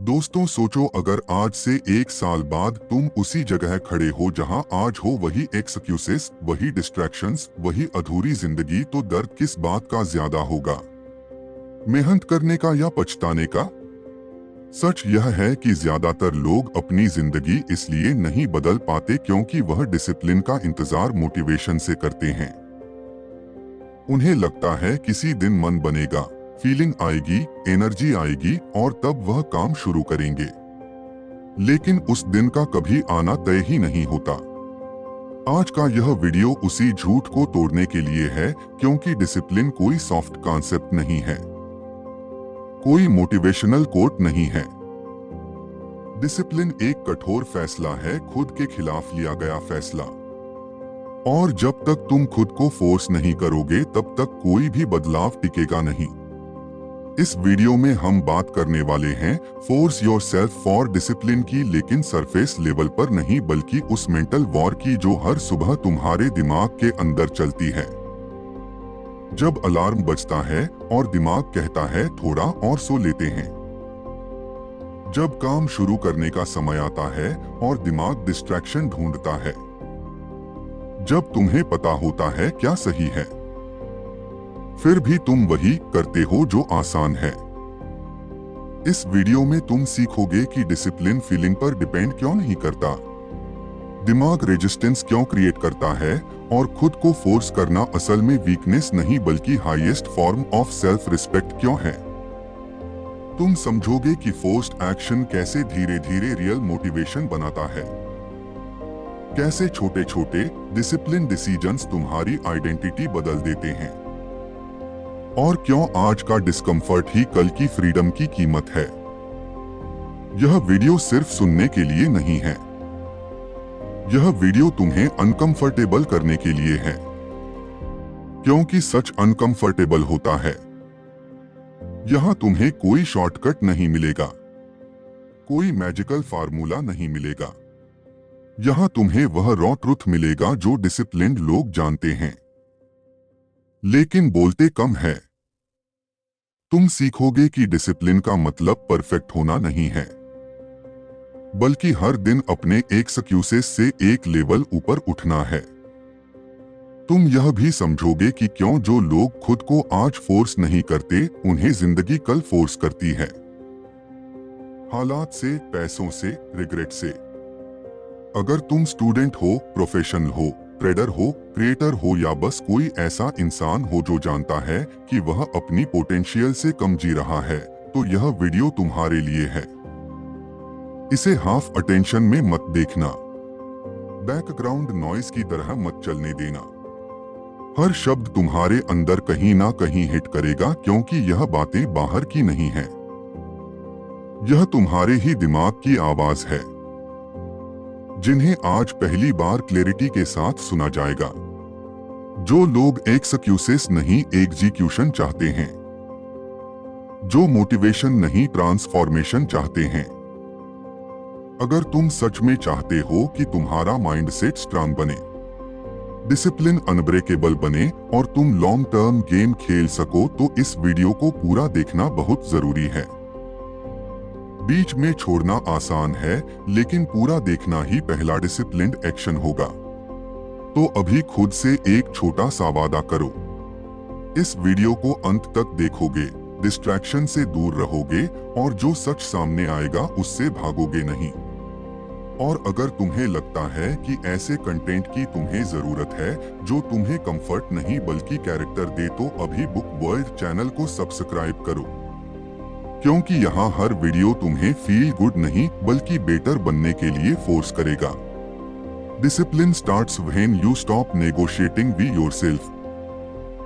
दोस्तों सोचो, अगर आज से 1 साल बाद तुम उसी जगह खड़े हो जहां आज हो, वही एक्सक्यूजेस, वही डिस्ट्रैक्शंस, वही अधूरी जिंदगी, तो दर्द किस बात का ज्यादा होगा? मेहनत करने का या पछताने का? सच यह है कि ज्यादातर लोग अपनी जिंदगी इसलिए नहीं बदल पाते क्योंकि वह डिसिप्लिन का इंतजार मोटिवेशन से करते हैं। उन्हें लगता है किसी दिन मन बनेगा, फीलिंग आएगी, एनर्जी आएगी और तब वह काम शुरू करेंगे। लेकिन उस दिन का कभी आना तय ही नहीं होता। आज का यह वीडियो उसी झूठ को तोड़ने के लिए है, क्योंकि डिसिप्लिन कोई सॉफ्ट कॉन्सेप्ट नहीं है, कोई मोटिवेशनल कोट नहीं है। डिसिप्लिन एक कठोर फैसला है, खुद के खिलाफ लिया गया फैसला। और जब तक तुम खुद को फोर्स नहीं करोगे तब तक कोई भी बदलाव टिकेगा नहीं। इस वीडियो में हम बात करने वाले हैं फोर्स योरसेल्फ फॉर डिसिप्लिन की, लेकिन सरफेस लेवल पर नहीं, बल्कि उस मेंटल वॉर की जो हर सुबह तुम्हारे दिमाग के अंदर चलती है। जब अलार्म बजता है और दिमाग कहता है थोड़ा और सो लेते हैं। जब काम शुरू करने का समय आता है और दिमाग डिस्ट्रैक्शन ढूंढता है। जब तुम्हें पता होता है क्या सही है, फिर भी तुम वही करते हो जो आसान है। इस वीडियो में तुम सीखोगे कि डिसिप्लिन फीलिंग पर डिपेंड क्यों नहीं करता, दिमाग रेजिस्टेंस क्यों क्रिएट करता है, और खुद को फोर्स करना असल में वीकनेस नहीं बल्कि highest form of self respect क्यों है। तुम समझोगे कि फोर्स्ड एक्शन कैसे धीरे धीरे रियल मोटिवेशन बनाता है, कैसे छोटे छोटे डिसिप्लिन डिसीजंस तुम्हारी आइडेंटिटी बदल देते हैं, और क्यों आज का डिस्कम्फर्ट ही कल की फ्रीडम की कीमत है। यह वीडियो सिर्फ सुनने के लिए नहीं है, यह वीडियो तुम्हें अनकंफर्टेबल करने के लिए है, क्योंकि सच अनकंफर्टेबल होता है। यहां तुम्हें कोई शॉर्टकट नहीं मिलेगा, कोई मैजिकल फार्मूला नहीं मिलेगा। यहां तुम्हें वह रॉ ट्रुथ मिलेगा जो डिसिप्लिन्ड लोग जानते हैं, लेकिन बोलते कम है। तुम सीखोगे कि डिसिप्लिन का मतलब परफेक्ट होना नहीं है, बल्कि हर दिन अपने एक्सक्यूजेस से एक लेवल ऊपर उठना है। तुम यह भी समझोगे कि क्यों जो लोग खुद को आज फोर्स नहीं करते, उन्हें जिंदगी कल फोर्स करती है। हालात से, पैसों से, रिग्रेट से। अगर तुम स्टूडेंट हो, प्रोफेशनल हो, ट्रेडर हो, क्रिएटर हो, या बस कोई ऐसा इंसान हो जो जानता है कि वह अपनी पोटेंशियल से कम जी रहा है, तो यह वीडियो तुम्हारे लिए है। इसे हाफ अटेंशन में मत देखना, बैकग्राउंड नॉइज की तरह मत चलने देना। हर शब्द तुम्हारे अंदर कहीं ना कहीं हिट करेगा, क्योंकि यह बातें बाहर की नहीं है, यह तुम्हारे ही दिमाग की आवाज है, जिन्हें आज पहली बार क्लैरिटी के साथ सुना जाएगा। जो लोग एक्सक्यूजेस नहीं एग्जीक्यूशन चाहते हैं, जो मोटिवेशन नहीं ट्रांसफॉर्मेशन चाहते हैं। अगर तुम सच में चाहते हो कि तुम्हारा माइंडसेट स्ट्रांग बने, डिसिप्लिन अनब्रेकेबल बने और तुम लॉन्ग टर्म गेम खेल सको, तो इस वीडियो को पूरा देखना बहुत जरूरी है। बीच में छोड़ना आसान है, लेकिन पूरा देखना ही पहला डिसिप्लिन्ड एक्शन होगा। तो अभी खुद से एक छोटा सा वादा करो, इस वीडियो को अंत तक देखोगे, डिस्ट्रैक्शन से दूर रहोगे और जो सच सामने आएगा उससे भागोगे नहीं। और अगर तुम्हें लगता है कि ऐसे कंटेंट की तुम्हें जरूरत है जो तुम्हें कंफर्ट नहीं बल्कि कैरेक्टर दे, तो अभी बुक वर्ल्ड चैनल को सब्सक्राइब करो, क्योंकि यहाँ हर वीडियो तुम्हें फील गुड नहीं बल्कि बेटर बनने के लिए फोर्स करेगा। Discipline starts when you stop negotiating with yourself.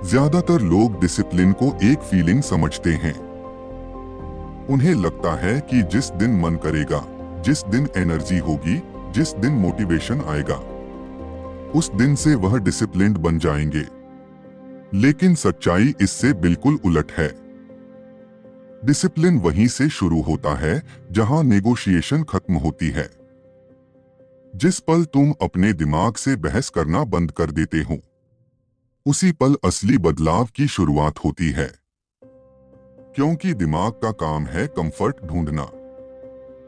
ज्यादातर लोग डिसिप्लिन को एक फीलिंग समझते हैं। उन्हें लगता है कि जिस दिन मन करेगा, जिस दिन एनर्जी होगी, जिस दिन मोटिवेशन आएगा, उस दिन से वह डिसिप्लिन्ड बन जाएंगे। लेकिन सच्चाई इससे बिल्कुल उलट है। डिसिप्लिन वहीं से शुरू होता है जहां नेगोशिएशन खत्म होती है। जिस पल तुम अपने दिमाग से बहस करना बंद कर देते हो, उसी पल असली बदलाव की शुरुआत होती है। क्योंकि दिमाग का काम है कंफर्ट ढूंढना,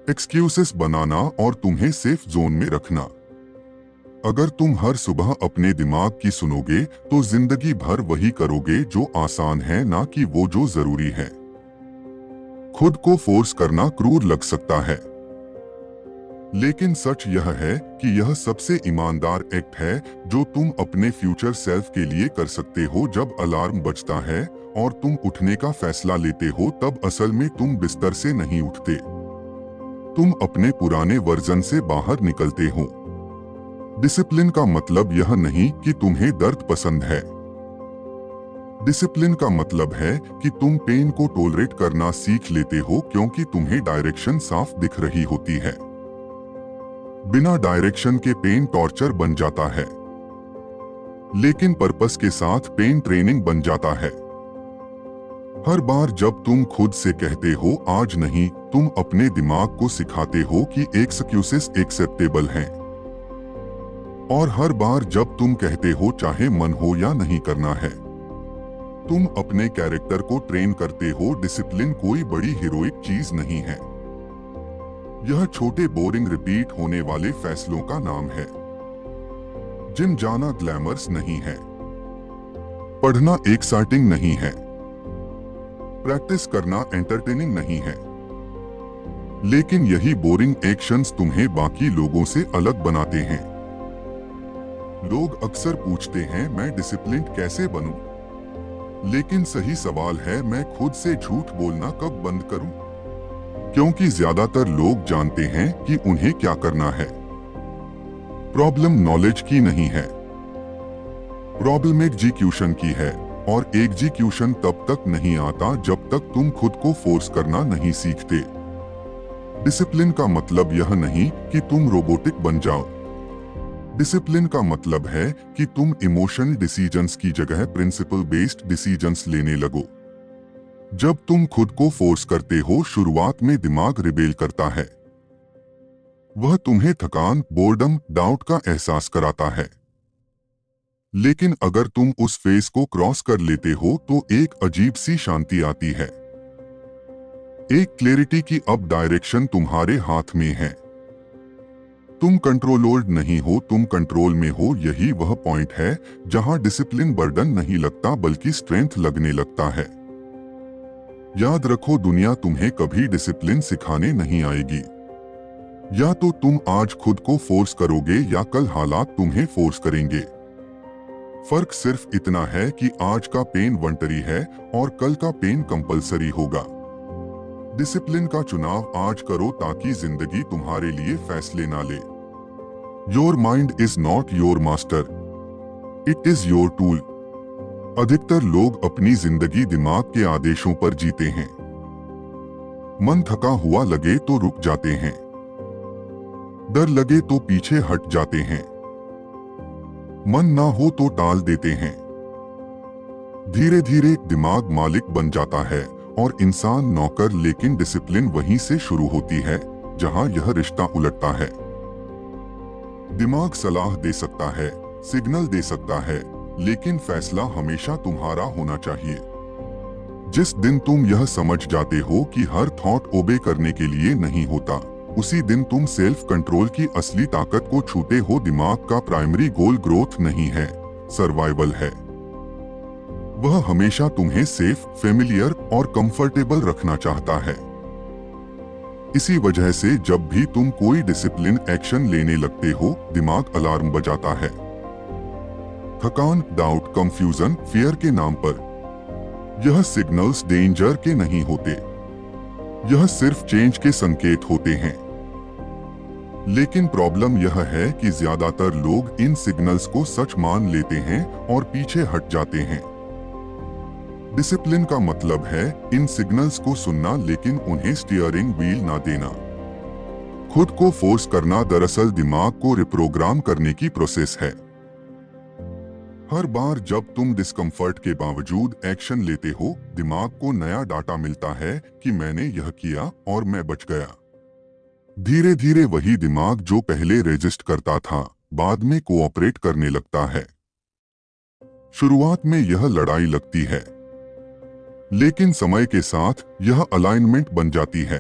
एक्सक्यूजेस बनाना और तुम्हें सेफ जोन में रखना। अगर तुम हर सुबह अपने दिमाग की सुनोगे तो जिंदगी भर वही करोगे जो आसान है, ना कि वो जो जरूरी है। खुद को फोर्स करना क्रूर लग सकता है, लेकिन सच यह है कि यह सबसे ईमानदार एक्ट है जो तुम अपने फ्यूचर सेल्फ के लिए कर सकते हो। जब अलार्म बजता है और तुम उठने का फैसला लेते हो, तब असल में तुम बिस्तर से नहीं उठते, तुम अपने पुराने वर्जन से बाहर निकलते हो। डिसिप्लिन का मतलब यह नहीं कि तुम्हें दर्द पसंद है। डिसिप्लिन का मतलब है कि तुम पेन को टॉलरेट करना सीख लेते हो, क्योंकि तुम्हें डायरेक्शन साफ दिख रही होती है। बिना डायरेक्शन के पेन टॉर्चर बन जाता है, लेकिन पर्पस के साथ पेन ट्रेनिंग बन जाता है। हर बार जब तुम खुद से कहते हो आज नहीं, तुम अपने दिमाग को सिखाते हो कि एक्सक्यूजेस एक्सेप्टेबल हैं। और हर बार जब तुम कहते हो चाहे मन हो या नहीं करना है, तुम अपने कैरेक्टर को ट्रेन करते हो। डिसिप्लिन कोई बड़ी हीरोइक चीज नहीं है, यह छोटे बोरिंग रिपीट होने वाले फैसलों का नाम है। जिम जाना ग्लैमरस नहीं है, पढ़ना एक्साइटिंग नहीं है, प्रैक्टिस करना एंटरटेनिंग नहीं है, लेकिन यही बोरिंग एक्शंस तुम्हें बाकी लोगों से अलग बनाते हैं। लोग अक्सर पूछते हैं मैं डिसिप्लिन्ड कैसे बनूं? लेकिन सही सवाल है मैं खुद से झूठ बोलना कब बंद करूं? क्योंकि ज्यादातर लोग जानते हैं कि उन्हें क्या करना है। प्रॉब्लम नॉलेज की नहीं है, प्रॉब्लम एग्जीक्यूशन की है। और एग्जीक्यूशन तब तक नहीं आता जब तक तुम खुद को फोर्स करना नहीं सीखते। डिसिप्लिन का मतलब यह नहीं कि तुम रोबोटिक बन जाओ। डिसिप्लिन का मतलब है कि तुम इमोशनल डिसीजंस की जगह प्रिंसिपल बेस्ड डिसीजंस लेने लगो। जब तुम खुद को फोर्स करते हो, शुरुआत में दिमाग रिबेल करता है। वह तुम्हें थकान, बोर्डम, डाउट का एहसास कराता है। लेकिन अगर तुम उस फेज को क्रॉस कर लेते हो तो एक अजीब सी शांति आती है, एक क्लैरिटी की अब डायरेक्शन तुम्हारे हाथ में है। तुम कंट्रोलर्ड नहीं हो, तुम कंट्रोल में हो। यही वह पॉइंट है जहां डिसिप्लिन बर्डन नहीं लगता बल्कि स्ट्रेंथ लगने लगता है। याद रखो, दुनिया तुम्हें कभी डिसिप्लिन सिखाने नहीं आएगी। या तो तुम आज खुद को फोर्स करोगे या कल हालात तुम्हें फोर्स करेंगे। फर्क सिर्फ इतना है कि आज का पेन वॉलंटरी है और कल का पेन कंपलसरी होगा। डिसिप्लिन का चुनाव आज करो ताकि जिंदगी तुम्हारे लिए फैसले ना ले। Your mind is not your master, it is your tool. अधिकतर लोग अपनी जिंदगी दिमाग के आदेशों पर जीते हैं। मन थका हुआ लगे तो रुक जाते हैं, डर लगे तो पीछे हट जाते हैं, मन ना हो तो टाल देते हैं। धीरे धीरे दिमाग मालिक बन जाता है और इंसान नौकर। लेकिन डिसिप्लिन वहीं से शुरू होती है जहां यह रिश्ता उलटता है। दिमाग सलाह दे सकता है, सिग्नल दे सकता है, लेकिन फैसला हमेशा तुम्हारा होना चाहिए। जिस दिन तुम यह समझ जाते हो कि हर थॉट ओबे करने के लिए नहीं होता, उसी दिन तुम सेल्फ कंट्रोल की असली ताकत को छूते हो। दिमाग का प्राइमरी गोल ग्रोथ नहीं है, सर्वाइवल है। वह हमेशा तुम्हें सेफ, फेमिलियर और कंफर्टेबल रखना चाहता है। इसी वजह से जब भी तुम कोई डिसिप्लिन एक्शन लेने लगते हो, दिमाग अलार्म बजाता है। थकान, डाउट, कंफ्यूजन, फियर के नाम पर। यह सिग्नल्स डेंजर के नहीं होते, यह सिर्फ चेंज के संकेत होते हैं। लेकिन प्रॉब्लम यह है कि ज्यादातर लोग इन सिग्नल्स को सच मान लेते हैं और पीछे हट जाते हैं। डिसिप्लिन का मतलब है इन सिग्नल्स को सुनना लेकिन उन्हें स्टीयरिंग व्हील ना देना। खुद को फोर्स करना दरअसल दिमाग को रिप्रोग्राम करने की प्रोसेस है। हर बार जब तुम डिस्कम्फर्ट के बावजूद एक्शन लेते हो, दिमाग को नया डाटा मिलता है कि मैंने यह किया और मैं बच गया। धीरे धीरे वही दिमाग जो पहले रेजिस्ट करता था, बाद में कोऑपरेट करने लगता है। शुरुआत में यह लड़ाई लगती है, लेकिन समय के साथ यह अलाइनमेंट बन जाती है।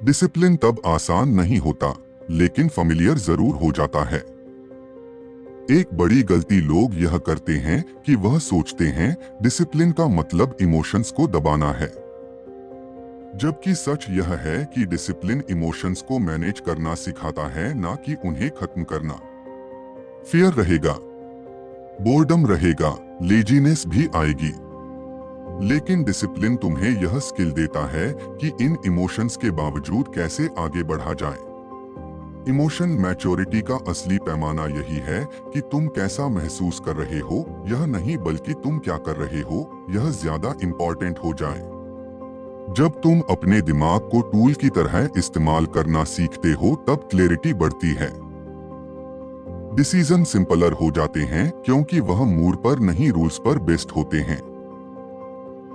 डिसिप्लिन तब आसान नहीं होता, लेकिन familiar जरूर हो जाता है। एक बड़ी गलती लोग यह करते हैं कि वह सोचते हैं डिसिप्लिन का मतलब इमोशंस को दबाना है, जबकि सच यह है कि डिसिप्लिन इमोशंस को मैनेज करना सिखाता है, ना कि उन्हें खत्म करना। फियर रहेगा, बोर्डम रहेगा, लेजीनेस भी आएगी, लेकिन डिसिप्लिन तुम्हें यह स्किल देता है कि इन इमोशंस के बावजूद कैसे आगे बढ़ा जाए। इमोशन मैच्योरिटी का असली पैमाना यही है कि तुम कैसा महसूस कर रहे हो, यह नहीं बल्कि तुम क्या कर रहे हो, यह ज्यादा इंपॉर्टेंट हो जाए। जब तुम अपने दिमाग को टूल की तरह इस्तेमाल करना सीखते हो तब क्लैरिटी बढ़ती है। डिसीजन सिंपलर हो जाते हैं क्योंकि वह मूड पर नहीं रूल्स पर बेस्ड होते हैं।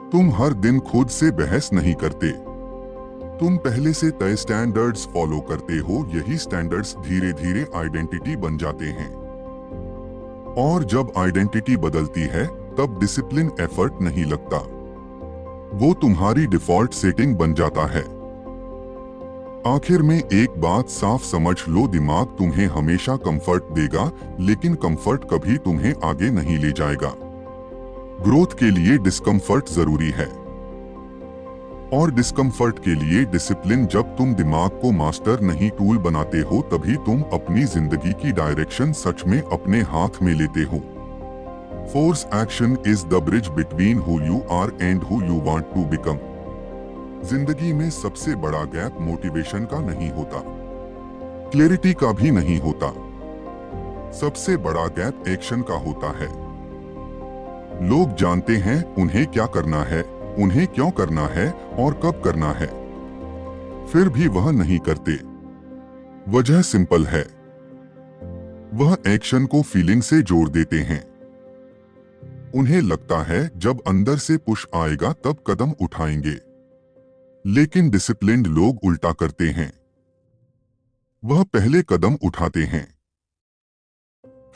तुम हर दिन खुद से बहस नहीं करते, तुम पहले से तय स्टैंडर्ड्स फॉलो करते हो। यही स्टैंडर्ड्स धीरे धीरे आइडेंटिटी बन जाते हैं, और जब आइडेंटिटी बदलती है तब डिसिप्लिन एफर्ट नहीं लगता, वो तुम्हारी डिफॉल्ट सेटिंग बन जाता है। आखिर में एक बात साफ समझ लो, दिमाग तुम्हें हमेशा कंफर्ट देगा, लेकिन कंफर्ट कभी तुम्हें आगे नहीं ले जाएगा। ग्रोथ के लिए डिस्कम्फर्ट जरूरी है, और डिस्कम्फर्ट के लिए डिसिप्लिन। जब तुम दिमाग को मास्टर नहीं टूल बनाते हो तभी तुम अपनी जिंदगी की डायरेक्शन सच में अपने हाथ में लेते हो। Force action is the bridge between who you are and who you want to become. जिंदगी में सबसे बड़ा गैप मोटिवेशन का नहीं होता, क्लैरिटी का भी नहीं होता, सबसे बड़ा गैप एक्शन का होता है। लोग जानते हैं उन्हें क्या करना है, उन्हें क्यों करना है और कब करना है, फिर भी वह नहीं करते। वजह सिंपल है, वह एक्शन को फीलिंग से जोड़ देते हैं। उन्हें लगता है जब अंदर से पुश आएगा तब कदम उठाएंगे, लेकिन डिसिप्लिन्ड लोग उल्टा करते हैं। वह पहले कदम उठाते हैं,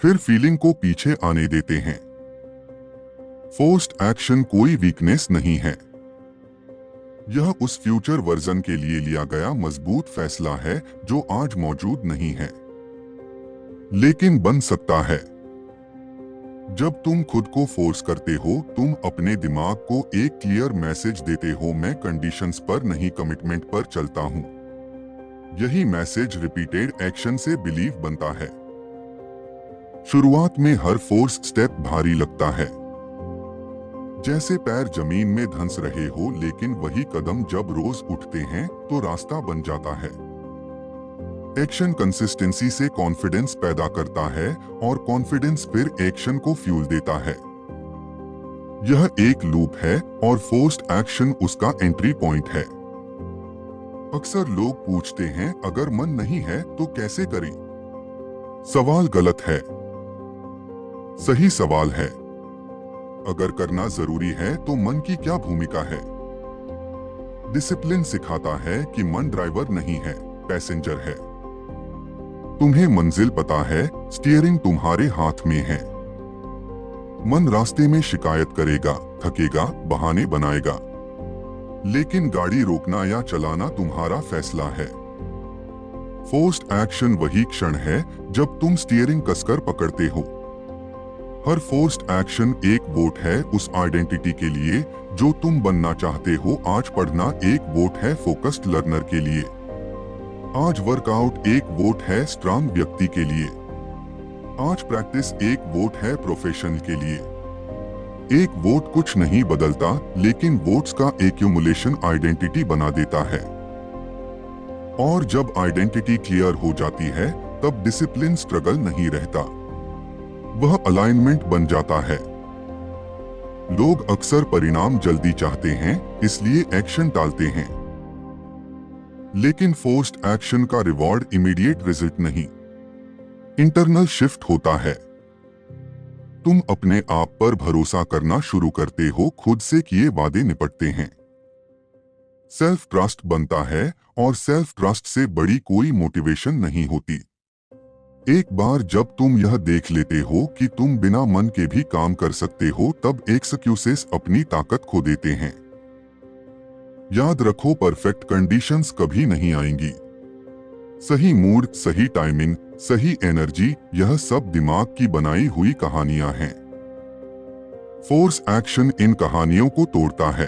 फिर फीलिंग को पीछे आने देते हैं। फोर्स्ड एक्शन कोई वीकनेस नहीं है, यह उस फ्यूचर वर्जन के लिए लिया गया मजबूत फैसला है जो आज मौजूद नहीं है, लेकिन बन सकता है। जब तुम खुद को फोर्स करते हो, तुम अपने दिमाग को एक क्लियर मैसेज देते हो, मैं कंडीशंस पर नहीं कमिटमेंट पर चलता हूं। यही मैसेज रिपीटेड एक्शन से बिलीव बनता है। शुरुआत में हर फोर्स स्टेप भारी लगता है, जैसे पैर जमीन में धंस रहे हो, लेकिन वही कदम जब रोज उठते हैं तो रास्ता बन जाता है। एक्शन कंसिस्टेंसी से कॉन्फिडेंस पैदा करता है, और कॉन्फिडेंस फिर एक्शन को फ्यूल देता है। यह एक लूप है और फोर्स्ड एक्शन उसका एंट्री पॉइंट है। अक्सर लोग पूछते हैं अगर मन नहीं है तो कैसे करें। सवाल गलत है, सही सवाल है। अगर करना जरूरी है तो मन की क्या भूमिका है। डिसिप्लिन सिखाता है कि मन ड्राइवर नहीं है, पैसेंजर है। तुम्हें मंजिल पता है, स्टीयरिंग तुम्हारे हाथ में है। मन रास्ते में शिकायत करेगा, थकेगा, बहाने बनाएगा, लेकिन गाड़ी रोकना या चलाना तुम्हारा फैसला है। फोर्स्ड एक्शन वही क्षण है जब तुम स्टीयरिंग कसकर पकड़ते हो। हर फोर्स्ड एक्शन एक वोट है उस आइडेंटिटी के लिए जो तुम बनना चाहते हो। आज पढ़ना एक वोट है फोकस्ड लर्नर के लिए, आज वर्कआउट एक वोट है स्ट्रांग व्यक्ति के लिए, आज प्रैक्टिस एक वोट है प्रोफेशनल के लिए। एक वोट कुछ नहीं बदलता, लेकिन वोट्स का एक्यूमुलेशन आइडेंटिटी बना देता है। और जब आइडेंटिटी क्लियर हो जाती है तब डिसिप्लिन स्ट्रगल नहीं रहता, वह अलाइनमेंट बन जाता है। लोग अक्सर परिणाम जल्दी चाहते हैं, इसलिए एक्शन टालते हैं, लेकिन फोर्स्ड एक्शन का रिवॉर्ड इमीडिएट रिजल्ट नहीं, इंटरनल शिफ्ट होता है। तुम अपने आप पर भरोसा करना शुरू करते हो, खुद से किए वादे निपटते हैं, सेल्फ ट्रस्ट बनता है, और सेल्फ ट्रस्ट से बड़ी कोई मोटिवेशन नहीं होती। एक बार जब तुम यह देख लेते हो कि तुम बिना मन के भी काम कर सकते हो, तब एक्सक्यूजेस अपनी ताकत खो देते हैं। याद रखो, परफेक्ट कंडीशंस कभी नहीं आएंगी। सही मूड, सही टाइमिंग, सही एनर्जी, यह सब दिमाग की बनाई हुई कहानियां हैं। फोर्स एक्शन इन कहानियों को तोड़ता है।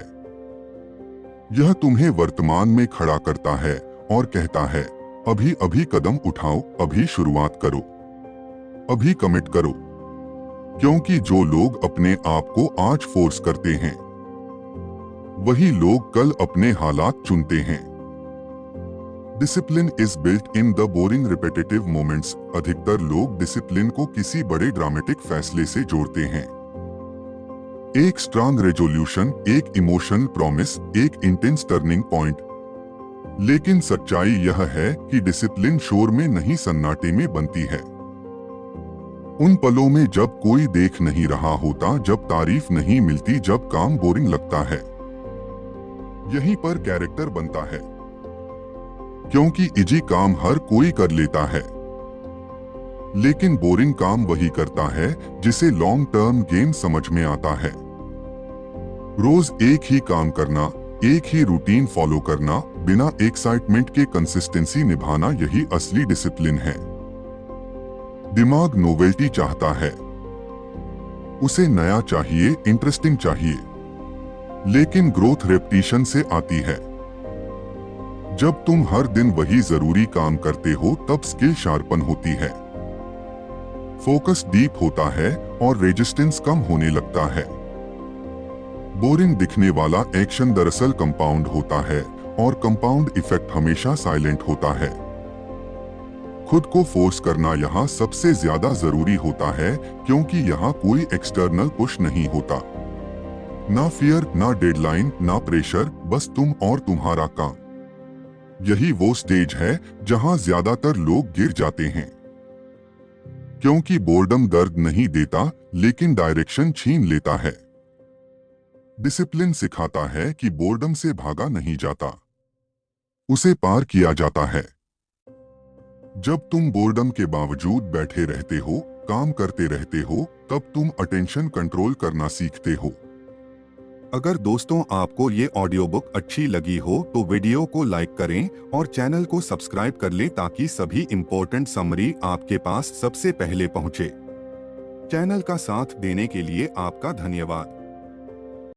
यह तुम्हें वर्तमान में खड़ा करता है और कहता है, अभी अभी कदम उठाओ, अभी शुरुआत करो, अभी कमिट करो। क्योंकि जो लोग अपने आप को आज फोर्स करते हैं, वही लोग कल अपने हालात चुनते हैं। Discipline is built in the boring repetitive moments. अधिकतर लोग डिसिप्लिन को किसी बड़े ड्रामेटिक फैसले से जोड़ते हैं। एक स्ट्रांग रेजोल्यूशन, एक इमोशनल प्रॉमिस, एक इंटेंस टर्निंग पॉइंट। लेकिन सच्चाई यह है कि डिसिप्लिन शोर में नहीं, सन्नाटे में बनती है। उन पलों में जब कोई देख नहीं रहा होता, जब तारीफ नहीं मिलती, जब काम बोरिंग लगता है। यहीं पर कैरेक्टर बनता है। क्योंकि इजी काम हर कोई कर लेता है, लेकिन बोरिंग काम वही करता है जिसे लॉन्ग टर्म गेम समझ में आता है। रोज एक ही काम करना, एक ही रूटीन फॉलो करना, बिना एक्साइटमेंट के कंसिस्टेंसी निभाना, यही असली डिसिप्लिन है। दिमाग नोवेल्टी चाहता है, उसे नया चाहिए, इंटरेस्टिंग चाहिए। लेकिन ग्रोथ रेपिटेशन से आती है। जब तुम हर दिन वही जरूरी काम करते हो, तब स्किल शार्पन होती है, फोकस डीप होता है और रेजिस्टेंस कम होने लगता है। बोरिंग दिखने वाला एक्शन दरअसल कंपाउंड होता है, और कंपाउंड इफेक्ट हमेशा साइलेंट होता है। खुद को फोर्स करना यहाँ सबसे ज्यादा जरूरी होता है, क्योंकि यहाँ कोई एक्सटर्नल पुश नहीं होता। ना फियर, ना डेडलाइन, ना प्रेशर, बस तुम और तुम्हारा काम। यही वो स्टेज है जहां ज्यादातर लोग गिर जाते हैं। क्योंकि बोर्डम दर्द नहीं देता, लेकिन डायरेक्शन छीन लेता है। डिसिप्लिन सिखाता है कि बोर्डम से भागा नहीं जाता, उसे पार किया जाता है। जब तुम बोर्डम के बावजूद बैठे रहते हो, काम करते रहते हो, तब तुम अटेंशन कंट्रोल करना सीखते हो। अगर दोस्तों आपको ये ऑडियो बुक अच्छी लगी हो तो वीडियो को लाइक करें और चैनल को सब्सक्राइब कर लें, ताकि सभी इम्पोर्टेंट समरी आपके पास सबसे पहले पहुंचे। चैनल का साथ देने के लिए आपका धन्यवाद।